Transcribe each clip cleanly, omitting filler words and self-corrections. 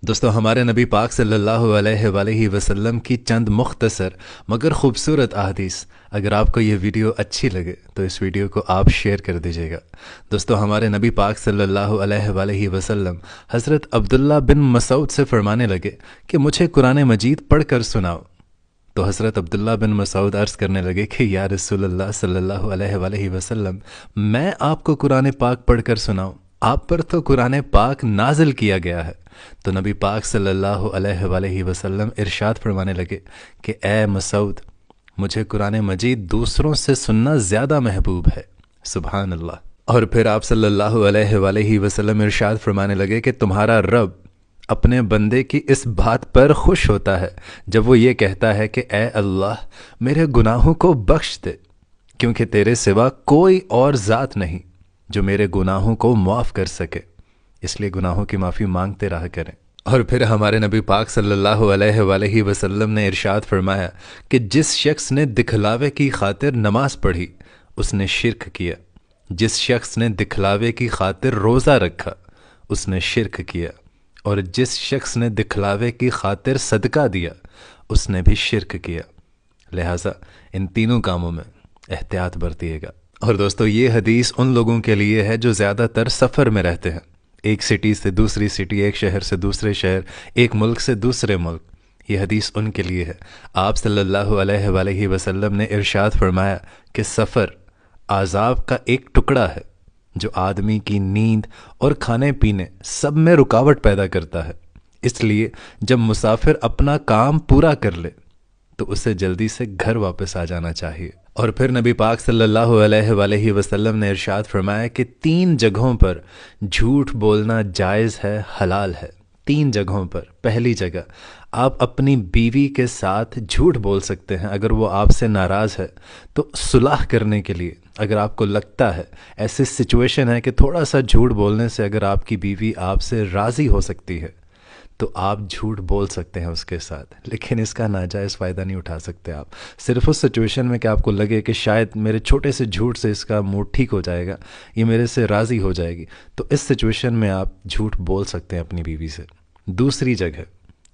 دوستو ہمارے نبی پاک صلی اللہ علیہ وآلہ وسلم کی چند مختصر مگر خوبصورت احادیث، اگر آپ کو یہ ویڈیو اچھی لگے تو اس ویڈیو کو آپ شیئر کر دیجیے گا۔ دوستو ہمارے نبی پاک صلی اللہ علیہ وآلہ وسلم حضرت عبداللہ بن مسعود سے فرمانے لگے کہ مجھے قرآن مجید پڑھ کر سناؤ۔ تو حضرت عبداللہ بن مسعود عرض کرنے لگے کہ یا رسول اللہ صلی اللہ علیہ وآلہ وسلم، میں آپ کو قرآن پاک پڑھ کر سناؤں؟ آپ پر تو قرآن پاک نازل کیا گیا ہے۔ تو نبی پاک صلی اللہ علیہ وآلہ وسلم ارشاد فرمانے لگے کہ اے مسعود، مجھے قرآن مجید دوسروں سے سننا زیادہ محبوب ہے۔ سبحان اللہ۔ اور پھر آپ صلی اللہ علیہ وآلہ وسلم ارشاد فرمانے لگے کہ تمہارا رب اپنے بندے کی اس بات پر خوش ہوتا ہے جب وہ یہ کہتا ہے کہ اے اللہ میرے گناہوں کو بخش دے، کیونکہ تیرے سوا کوئی اور ذات نہیں جو میرے گناہوں کو معاف کر سکے، اس لیے گناہوں کی معافی مانگتے رہا کریں۔ اور پھر ہمارے نبی پاک صلی اللہ علیہ وآلہ وسلم نے ارشاد فرمایا کہ جس شخص نے دکھلاوے کی خاطر نماز پڑھی اس نے شرک کیا، جس شخص نے دکھلاوے کی خاطر روزہ رکھا اس نے شرک کیا، اور جس شخص نے دکھلاوے کی خاطر صدقہ دیا اس نے بھی شرک کیا۔ لہٰذا ان تینوں کاموں میں احتیاط برتیے گا۔ اور دوستو یہ حدیث ان لوگوں کے لیے ہے جو زیادہ تر سفر میں رہتے ہیں، ایک سٹی سے دوسری سٹی، ایک شہر سے دوسرے شہر، ایک ملک سے دوسرے ملک۔ یہ حدیث ان کے لیے ہے۔ آپ صلی اللہ علیہ وآلہ وسلم نے ارشاد فرمایا کہ سفر عذاب کا ایک ٹکڑا ہے جو آدمی کی نیند اور کھانے پینے سب میں رکاوٹ پیدا کرتا ہے، اس لیے جب مسافر اپنا کام پورا کر لے تو اسے جلدی سے گھر واپس آ جانا چاہیے۔ اور پھر نبی پاک صلی اللہ علیہ وآلہ وسلم نے ارشاد فرمایا کہ 3 جگہوں پر جھوٹ بولنا جائز ہے، حلال ہے۔ 3 جگہوں پر۔ پہلی جگہ، آپ اپنی بیوی کے ساتھ جھوٹ بول سکتے ہیں اگر وہ آپ سے ناراض ہے تو صلح کرنے کے لیے، اگر آپ کو لگتا ہے ایسی سچویشن ہے کہ تھوڑا سا جھوٹ بولنے سے اگر آپ کی بیوی آپ سے راضی ہو سکتی ہے تو آپ جھوٹ بول سکتے ہیں اس کے ساتھ، لیکن اس کا ناجائز فائدہ نہیں اٹھا سکتے آپ۔ صرف اس سچویشن میں کہ آپ کو لگے کہ شاید میرے چھوٹے سے جھوٹ سے اس کا موڈ ٹھیک ہو جائے گا، یہ میرے سے راضی ہو جائے گی، تو اس سچویشن میں آپ جھوٹ بول سکتے ہیں اپنی بیوی سے۔ دوسری جگہ،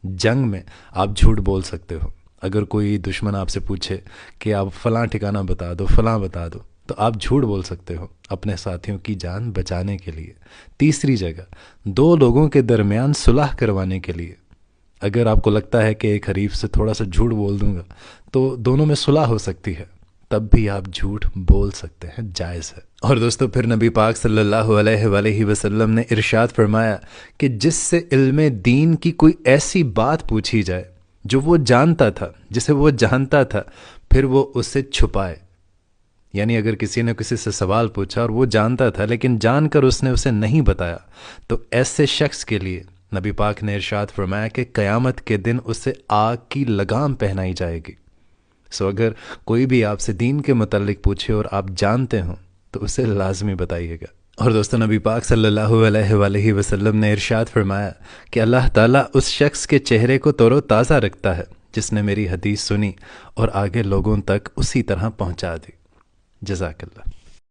جنگ میں آپ جھوٹ بول سکتے ہو۔ اگر کوئی دشمن آپ سے پوچھے کہ آپ فلاں ٹھکانہ بتا دو، فلاں بتا دو، تو آپ جھوٹ بول سکتے ہو اپنے ساتھیوں کی جان بچانے کے لیے۔ تیسری جگہ، 2 لوگوں کے درمیان صلح کروانے کے لیے، اگر آپ کو لگتا ہے کہ ایک حریف سے تھوڑا سا جھوٹ بول دوں گا تو دونوں میں صلح ہو سکتی ہے، تب بھی آپ جھوٹ بول سکتے ہیں، جائز ہے۔ اور دوستو پھر نبی پاک صلی اللہ علیہ وآلہ وسلم نے ارشاد فرمایا کہ جس سے علم دین کی کوئی ایسی بات پوچھی جائے جو وہ جانتا تھا، جسے وہ جانتا تھا، پھر وہ اسے چھپائے۔ یعنی اگر کسی نے کسی سے سوال پوچھا اور وہ جانتا تھا لیکن جان کر اس نے اسے نہیں بتایا، تو ایسے شخص کے لیے نبی پاک نے ارشاد فرمایا کہ قیامت کے دن اسے آگ کی لگام پہنائی جائے گی۔ اگر کوئی بھی آپ سے دین کے متعلق پوچھے اور آپ جانتے ہوں تو اسے لازمی بتائیے گا۔ اور دوستو نبی پاک صلی اللہ علیہ وآلہ وسلم نے ارشاد فرمایا کہ اللہ تعالیٰ اس شخص کے چہرے کو تر و تازہ رکھتا ہے جس نے میری حدیث سنی اور آگے لوگوں تک اسی طرح پہنچا دی۔ جزاک اللہ۔